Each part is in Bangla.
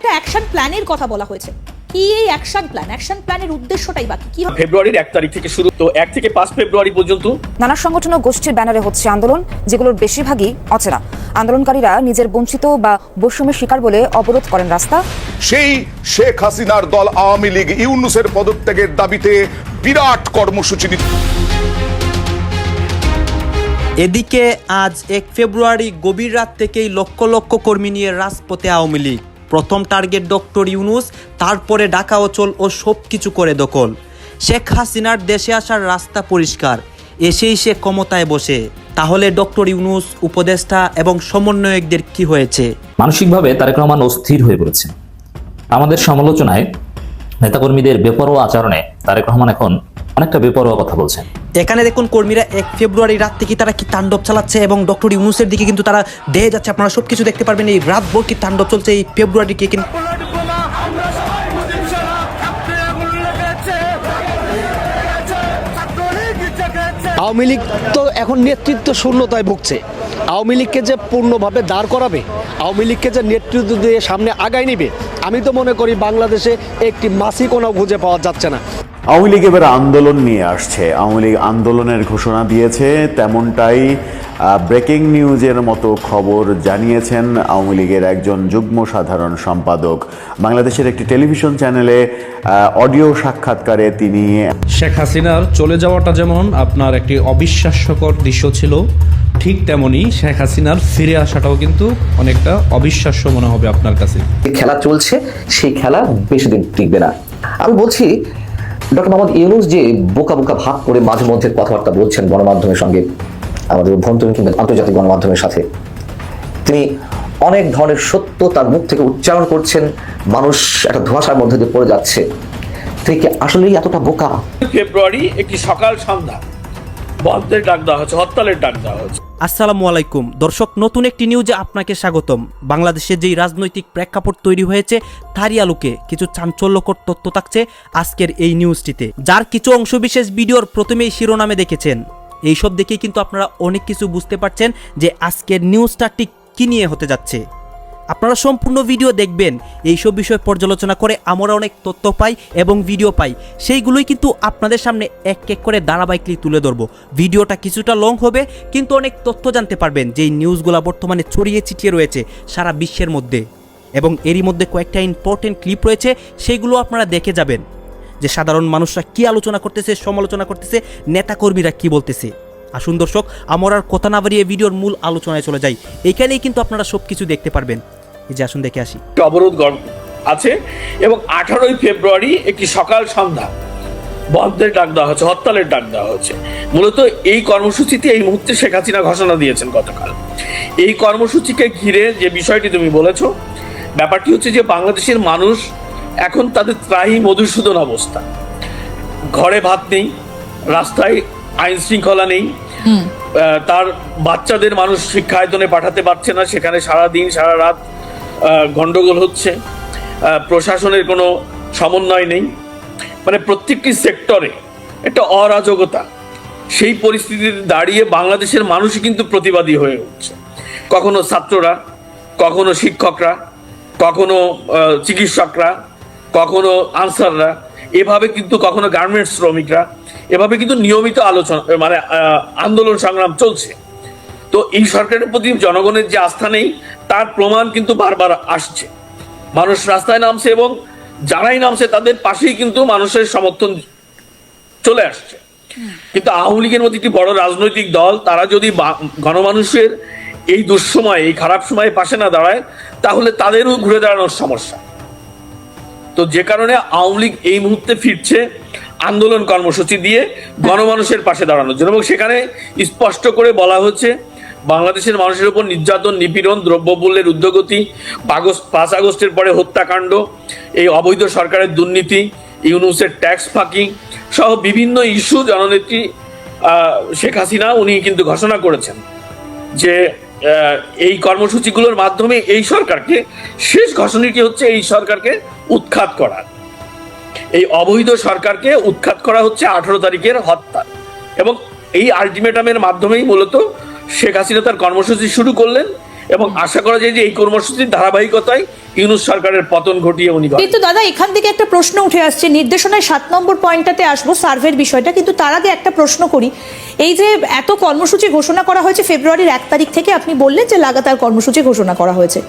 একটা অ্যাকশন প্ল্যানের কথা বলা হয়েছে। কি এই অ্যাকশন প্ল্যানের উদ্দেশ্যটাই বাকি কি হবে? ফেব্রুয়ারির 1 তারিখ থেকে শুরু, তো 1 থেকে 5 ফেব্রুয়ারি পর্যন্ত নানা সংগঠন ও গোষ্ঠীর ব্যানারে হচ্ছে আন্দোলন, যেগুলোর বেশিরভাগই অচেনা। আন্দোলনকারীরা নিজের বঞ্চিত বা বৈষম্যের শিকার বলে অবরোধ করেন রাস্তা। সেই শেখ হাসিনার দল আওয়ামী লীগ ইউনূসের পদত্যাগের দাবিতে বিরাট কর্মসূচি। এদিকে আজ 1 ফেব্রুয়ারি গভীর রাত থেকেই লক্ষ লক্ষ কর্মী নিয়ে রাজপথে আওয়ামী লীগ। প্রথম টার্গেট ডক্টর ইউনূস, তারপরে ঢাকা অচল ও সব কিছু করে দখল। শেখ হাসিনার দেশে আসার রাস্তা পরিষ্কার, এসেই সে ক্ষমতায় বসে। তাহলে ডক্টর ইউনূস, উপদেষ্টা এবং সমন্বয়কদের কি হয়েছে? মানসিকভাবে তারেক রহমান অস্থির হয়ে পড়েছে। আমাদের সমালোচনায় নেতাকর্মীদের বেপরোয়া আচরণে তারেক রহমান এখন অনেকটা বেপরোয়া কথা বলছেন। এখানে দেখুন কর্মীরা 1 ফেব্রুয়ারি রাত থেকে তারা কি তাণ্ডব চালাচ্ছে এবং ডক্টর ইউনূসের দিকে কিন্তু তারা দেহে যাচ্ছে। আপনারা সবকিছু দেখতে পারবেন, এই রাতভর কি তাণ্ডব চলছে এই ফেব্রুয়ারিকে। কিন্তু আওয়ামী লীগ তো এখন নেতৃত্ব শূন্যতায় ভুগছে। আওয়ামী লীগকে যে পূর্ণভাবে দাঁড় করাবে, আওয়ামী লীগকে যে নেতৃত্ব দিয়ে সামনে আগায় নিবে, আমি তো মনে করি বাংলাদেশে একটি মাসি কোনাও খুঁজে পাওয়া যাচ্ছে না। আওয়ামী লীগ এবার আন্দোলন নিয়ে আসছে। আওয়ামী লীগ আন্দোলনের ঘোষণা দিয়েছে, তেমনটাই ব্রেকিং নিউজের মতো খবর জানিয়েছেন আওয়ামী লীগের একজন যুগ্ম সাধারণ সম্পাদক। বাংলাদেশের একটি টেলিভিশন চ্যানেলে অডিও সাক্ষাৎকারে তিনি শেখ হাসিনার চলে যাওয়াটা যেমন আপনার একটি অবিশ্বাস্যকর দৃশ্য ছিল, ঠিক তেমনি শেখ হাসিনার ফিরে আসাটাও কিন্তু অনেকটা অবিশ্বাস্য মনে হবে আপনার কাছে। খেলা চলছে, সেই খেলা বেশি দিন টিকবে না। আমি বলছি ডক্টর মোহাম্মদ ইউনূস যে বোকা বোকা ভাব করে মাঝে মধ্যে কথাবার্তা বলছেন গণমাধ্যমের সঙ্গে, আমাদের অভ্যন্তরীণ কিংবা আন্তর্জাতিক গণমাধ্যমের সাথে, তিনি অনেক ধরনের সত্য তার মুখ থেকে উচ্চারণ করছেন, মানুষ একটা ধোঁয়াশার মধ্যে দিয়ে পড়ে যাচ্ছে। তিনি কি আসলেই এতটা বোকা? ফেব্রুয়ারি একটি সকাল সন্ধ্যা বন্ধের ডাক দেওয়া হচ্ছে, হরতালের ডাক দেওয়া হচ্ছে। আসসালামু আলাইকুম দর্শক, নতুন একটি নিউজে আপনাকে স্বাগতম। বাংলাদেশে যেই রাজনৈতিক প্রেক্ষাপট তৈরি হয়েছে তারই আলোকে কিছু চাঞ্চল্যকর তথ্য থাকছে আজকের এই নিউজটিতে, যার কিছু অংশবিশেষ ভিডিওর প্রথমেই শিরোনামে দেখেছেন। এইসব দেখেই কিন্তু আপনারা অনেক কিছু বুঝতে পারছেন যে আজকের নিউজটা ঠিক কী নিয়ে হতে যাচ্ছে। আপনারা সম্পূর্ণ ভিডিও দেখবেন, এইসব বিষয় পর্যালোচনা করে আমরা অনেক তথ্য পাই এবং ভিডিও পাই, সেইগুলোই কিন্তু আপনাদের সামনে এক এক করে ধারাবাহিকলি তুলে ধরবো। ভিডিওটা কিছুটা লং হবে, কিন্তু অনেক তথ্য জানতে পারবেন যেই নিউজগুলো বর্তমানে ছড়িয়ে ছিটিয়ে রয়েছে সারা বিশ্বের মধ্যে, এবং এরই মধ্যে কয়েকটা ইম্পর্টেন্ট ক্লিপ রয়েছে, সেইগুলো আপনারা দেখে যাবেন যে সাধারণ মানুষরা কি আলোচনা করতেছে, সমালোচনা করতেছে, নেতাকর্মীরা কি বলতেছে। আসুন দর্শক, আমরা আর কথা না বাড়িয়ে ভিডিওর মূল আলোচনায় চলে যাই। এইখানেই কিন্তু আপনারা সবকিছু দেখতে পারবেন। এই যে আসুন দেখে আসি। অবরোধ আছে এবং 18 ফেব্রুয়ারি একটি সকাল সন্ধ্যা বন্ধের ডাক দেওয়া হচ্ছে, হরতালের ডাক দেওয়া হচ্ছে। মূলত এই কর্মসূচিতে এই মুহূর্তে শেখ হাসিনা ঘোষণা দিয়েছেন গতকাল। এই কর্মসূচিকে ঘিরে যে বিষয়টি তুমি বলেছো, ব্যাপারটি হচ্ছে যে বাংলাদেশের মানুষ এখন তাদের ত্রাহি মধুসূদন অবস্থা। ঘরে ভাত নেই, রাস্তায় আইন শৃঙ্খলা নেই, তার বাচ্চাদের মানুষ শিক্ষায়তনে পাঠাতে পারছে না, সেখানে সারাদিন সারা রাত গন্ডগোল হচ্ছে, প্রশাসনের কোনো সমন্বয় নেই, মানে প্রত্যেকটি সেক্টরে একটা অরাজকতা। সেই পরিস্থিতিতে দাঁড়িয়ে বাংলাদেশের মানুষই কিন্তু প্রতিবাদী হয়ে উঠছে। কখনো ছাত্ররা, কখনো শিক্ষকরা, কখনো চিকিৎসকরা, কখনো আনসাররা, এভাবে কিন্তু কখনো গার্মেন্টস শ্রমিকরা, এভাবে কিন্তু নিয়মিত আলোচনা মানে আন্দোলন সংগ্রাম চলছে। তো এই সরকারের প্রতি জনগণের যে আস্থা নেই তার প্রমাণ কিন্তু বারবার আসছে। মানুষ রাস্তায় নামছে এবং যারাই নামছে তাদের পাশেই কিন্তু মানুষের সমর্থন চলে আসছে। কিন্তু আওয়ামী লীগের মতো একটি বড় রাজনৈতিক দল, তারা যদি গণমানুষের এই দুঃসময়, এই খারাপ সময়ে পাশে না দাঁড়ায়, তাহলে তাদেরও ঘুরে দাঁড়ানোর সমস্যা। তো যে কারণে আওয়ামী লীগ এই মুহূর্তে ফিরছে আন্দোলন কর্মসূচি দিয়ে গণমানুষের পাশে দাঁড়ানোর জন্য, এবং সেখানে স্পষ্ট করে বলা হচ্ছে বাংলাদেশের মানুষের উপর নির্যাতন, নিপীড়ন, দ্রব্যমূল্যের ঊর্ধ্বগতি, 5 আগস্টের পরে হত্যাকাণ্ড, এই অবৈধ সরকারের দুর্নীতি, ইউনূসের ট্যাক্স ফাঁকি সহ বিভিন্ন ইস্যু জননেত্রী শেখ হাসিনা উনি কিন্তু ঘোষণা করেছেন যে এই কর্মসূচিগুলোর মাধ্যমে এই সরকারকে, শেষ ঘোষণাটি হচ্ছে এই সরকারকে উৎখাত করা। এই অবৈধ সরকারকে উৎখাত করা হচ্ছে 18 তারিখের হত্যা, এবং এই আলটিমেটামের মাধ্যমেই মূলত শেখ হাসিনা তার কর্মসূচি শুরু করলেন এবং আশা করা যায় যে এই কর্মসূচির ধারাবাহিকতায় ইউনূস সরকারের পতন ঘটিয়ে উনি কিন্তু দাদা এখান থেকে একটা প্রশ্ন উঠে আসছে, নির্দেশনায় 7 নম্বর পয়েন্টটাতে আসবো সার্ভের বিষয়টা, কিন্তু তার আগে একটা প্রশ্ন করি। এই যে এত কর্মসূচি ঘোষণা করা হয়েছে ফেব্রুয়ারির 1 তারিখ থেকে, আপনি বললেন যে লাগাতার কর্মসূচি ঘোষণা করা হয়েছে,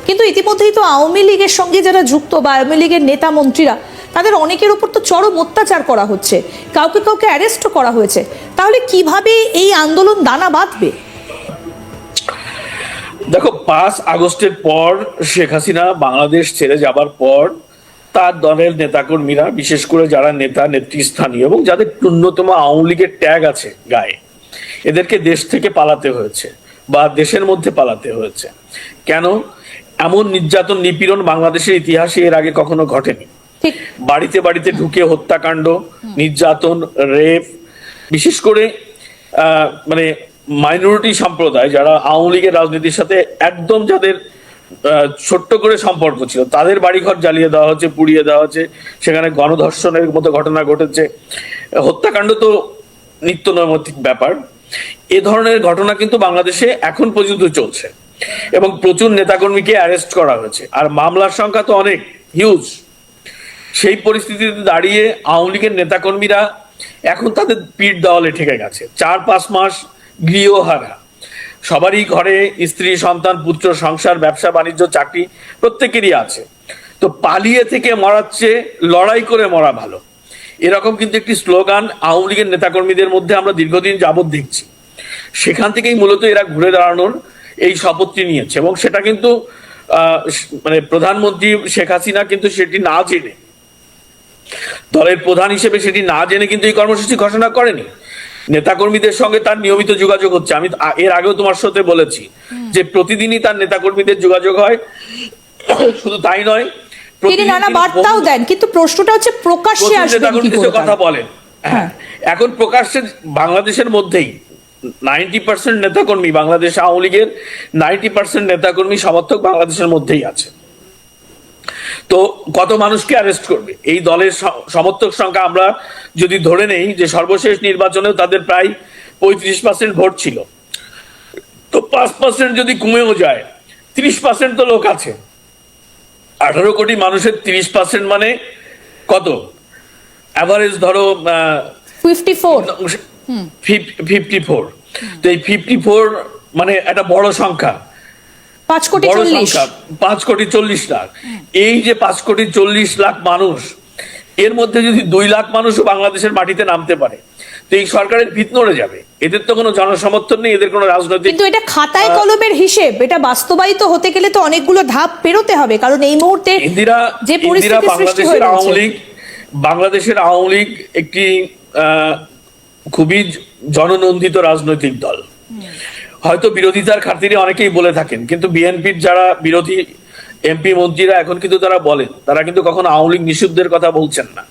কিন্তু ইতিমধ্যেই তো আওয়ামী লীগের সঙ্গে যারা যুক্ত বা আওয়ামী লীগের নেতা মন্ত্রীরা, তাদের অনেকের উপর তো চরম অত্যাচার করা হচ্ছে, কাউকে কাউকে অ্যারেস্টও করা হয়েছে। তাহলে কিভাবে এই আন্দোলন দানা বাঁধবে? দেখো, 5 আগস্টের পর শেখ হাসিনা বাংলাদেশ ছেড়ে যাবার পর তার দলের নেতাকর্মীরা, বিশেষ করে যারা নেতা নেতৃস্থানীয় এবং যাদের ন্যূনতম আওয়ামী লীগের ট্যাগ আছে গায়ে, এদেরকে দেশ থেকে পালাতে হয়েছে বা দেশের মধ্যে পালাতে হয়েছে। কেন? এমন নির্যাতন নিপীড়ন বাংলাদেশের ইতিহাসে এর আগে কখনো ঘটেনি। বাড়িতে বাড়িতে ঢুকে হত্যাকাণ্ড, নির্যাতন, রেপ, বিশেষ করে মানে মাইনরিটি সম্প্রদায় যারা আওয়ামী লীগের রাজনীতির সাথে একদম যাদের ছোট্ট করে সম্পর্ক ছিল, তাদের বাড়িঘর জ্বালিয়ে দেওয়া হচ্ছে, পুড়িয়ে দেওয়া হচ্ছে, সেখানে গণধর্ষণের মতো ঘটনা ঘটেছে, হত্যাকাণ্ড তো নিত্য নৈমিত্তিক ব্যাপার। এ ধরনের ঘটনা কিন্তু বাংলাদেশে এখন পর্যন্ত চলছে এবং প্রচুর নেতাকর্মীকে অ্যারেস্ট করা হয়েছে, আর মামলার সংখ্যা তো অনেক হিউজ। সেই পরিস্থিতিতে দাঁড়িয়ে আওয়ামী লীগের নেতাকর্মীরা এখন তাদের পিঠ দেওয়ালে ঠেকে গেছে। 4-5 মাস গৃহহারা, সবারই ঘরে স্ত্রী, সন্তান, পুত্র, সংসার, ব্যবসা বাণিজ্য, চাকরি প্রত্যেকেরই আছে। তো পালিয়ে থেকে মরার চেয়ে লড়াই করে মরা ভালো, এরকম কিন্তু একটি স্লোগান আওয়ামী লীগের নেতাকর্মীদের মধ্যে আমরা দীর্ঘদিন যাবৎ দেখছি। সেখান থেকেই মূলত এরা ঘুরে দাঁড়ানোর এই শপথটি নিয়েছে এবং সেটা কিন্তু মানে প্রধানমন্ত্রী শেখ হাসিনা কিন্তু সেটি না জেনে, দলের প্রধান হিসেবে সেটি না জেনে কিন্তু এই কর্মসূচি ঘোষণা করেনি। নেতাকর্মীদের সঙ্গে তার নিয়মিত যোগাযোগ হচ্ছে। আমি এর আগেও তোমার সাথে বলেছি যে প্রতিদিনই তার নেতাকর্মীদের যোগাযোগ হয়। শুধু তাই নয়, তিনি নানা বার্তাও দেন, কিন্তু প্রশ্নটা হচ্ছে প্রকাশ্যে আসবেন কি করে কথা বলেন। হ্যাঁ, এখন প্রকাশ্যে বাংলাদেশের মধ্যেই 90% নেতাকর্মী, বাংলাদেশ আওয়ামী লীগের 90% নেতাকর্মী সমর্থক বাংলাদেশের মধ্যেই আছে। তো কত মানুষকে অ্যারেস্ট করবে? এই দলের সমর্থক সংখ্যা আমরা যদি ধরে নেই যে সর্বশেষ নির্বাচনেও তাদের প্রায় 35% ভোট ছিল, তো 5% যদি কমেও যায়, 30% তো লোক আছে। 18 কোটি মানুষের 30% মানে কত? অ্যাভারেজ ধরো 54। তো এই 54 মানে একটা বড় সংখ্যা, 5 কোটি 40 লাখ। এই যে 5 কোটি 40 লাখ মানুষ, এর মধ্যে যদি 2 লাখ মানুষও বাংলাদেশের মাটিতে নামতে পারে, তো এই সরকারের ভিত নড়ে যাবে। এদের তো কোনো জনসমর্থন নেই, এদের কোনো রাজনৈতিক, কিন্তু এটা খাতায় কলমের হিসেব, এটা বাস্তবায়িত হতে গেলে তো অনেকগুলো ধাপ পেরোতে হবে। কারণ এই মুহূর্তে যে পরিস্থিতি সৃষ্টি হয়ে রয়েছে, বাংলাদেশের আওয়ামী লীগ একটি খুবই জননন্দিত রাজনৈতিক দল। হয়তো বিরোধিতার খাতিরে অনেকেই বলে থাকেন, কিন্তু বিএনপির যারা বিরোধী এমপি মন্ত্রীরা এখন কিন্তু তারা বলেন, তারা কিন্তু কখনো আওয়ামী লীগ নিষিদ্ধের কথা বলছেন না।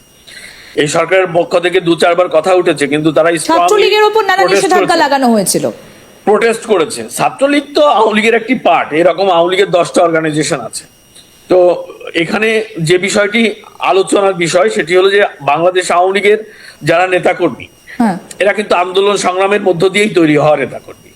এই সরকারের পক্ষ থেকে 2-4 বার কথা উঠেছে, কিন্তু তারা ছাত্রলীগের উপর নানা নিষেধাজ্ঞা লাগানো হয়েছিল, প্রোটেস্ট করেছে। ছাত্রলীগ তো আওয়ামী লীগের একটি পার্ট, এরকম আওয়ামী লীগের 10টা অর্গানাইজেশন আছে। তো এখানে যে বিষয়টি আলোচনার বিষয় সেটি হলো যে বাংলাদেশ আওয়ামী লীগের যারা নেতাকর্মী, এরা কিন্তু আন্দোলন সংগ্রামের মধ্য দিয়েই তৈরি হওয়া নেতাকর্মী।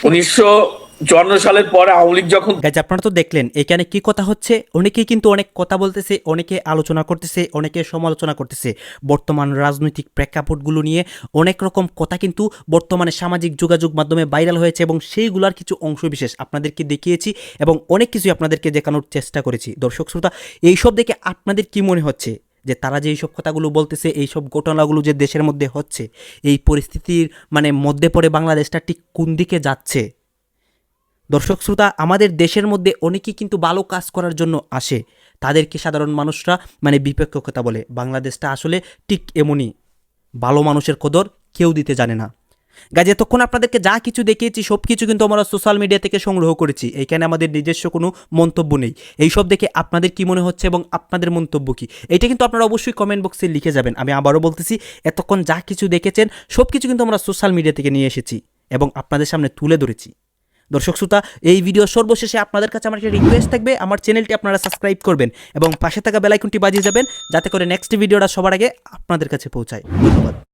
1954 সালের পরে আওয়ামী লীগ যখন, আপনারা তো দেখলেন এখানে কি কথা হচ্ছে। অনেকেই কিন্তু অনেক কথা বলতেছে, অনেকে আলোচনা করতেছে, অনেকে সমালোচনা করতেছে। বর্তমান রাজনৈতিক প্রেক্ষাপটগুলো নিয়ে অনেক রকম কথা কিন্তু বর্তমানে সামাজিক যোগাযোগ মাধ্যমে ভাইরাল হয়েছে এবং সেইগুলোর কিছু অংশ বিশেষ আপনাদেরকে দেখিয়েছি এবং অনেক কিছুই আপনাদেরকে দেখানোর চেষ্টা করেছি। দর্শক শ্রোতা, এইসব দেখে আপনাদের কি মনে হচ্ছে যে তারা যে এইসব কথাগুলো বলতেছে, এইসব ঘটনাগুলো যে দেশের মধ্যে হচ্ছে, এই পরিস্থিতির মানে মধ্যে পড়ে বাংলাদেশটা ঠিক কোন দিকে যাচ্ছে? দর্শক শ্রোতা, আমাদের দেশের মধ্যে অনেকেই কিন্তু ভালো কাজ করার জন্য আসে, তাদেরকে সাধারণ মানুষরা মানে বিপক্ষ কথা বলে। বাংলাদেশটা আসলে ঠিক এমনই, ভালো মানুষের কদর কেউ দিতে জানে না। গাইজ, এতক্ষণ আপনাদেরকে যা কিছু দেখিয়েছি সব কিছু কিন্তু আমরা সোশ্যাল মিডিয়া থেকে সংগ্রহ করেছি, এইখানে আমাদের নিজস্ব কোনো মন্তব্য নেই। এইসব দেখে আপনাদের কি মনে হচ্ছে এবং আপনাদের মন্তব্য কি, এটা কিন্তু আপনারা অবশ্যই কমেন্ট বক্সে লিখে যাবেন। আমি আবারও বলতেছি, এতক্ষণ যা কিছু দেখেছেন সব কিছু কিন্তু আমরা সোশ্যাল মিডিয়া থেকে নিয়ে এসেছি এবং আপনাদের সামনে তুলে ধরেছি। দর্শক শ্রোতা, এই ভিডিও সর্বশেষে আপনাদের কাছে আমার একটা রিকোয়েস্ট থাকবে, আমার চ্যানেলটি আপনারা সাবস্ক্রাইব করবেন এবং পাশে থাকা বেল আইকনটি বাজিয়ে যাবেন, যাতে করে নেক্সট ভিডিওটা সবার আগে আপনাদের কাছে পৌঁছায়। ধন্যবাদ।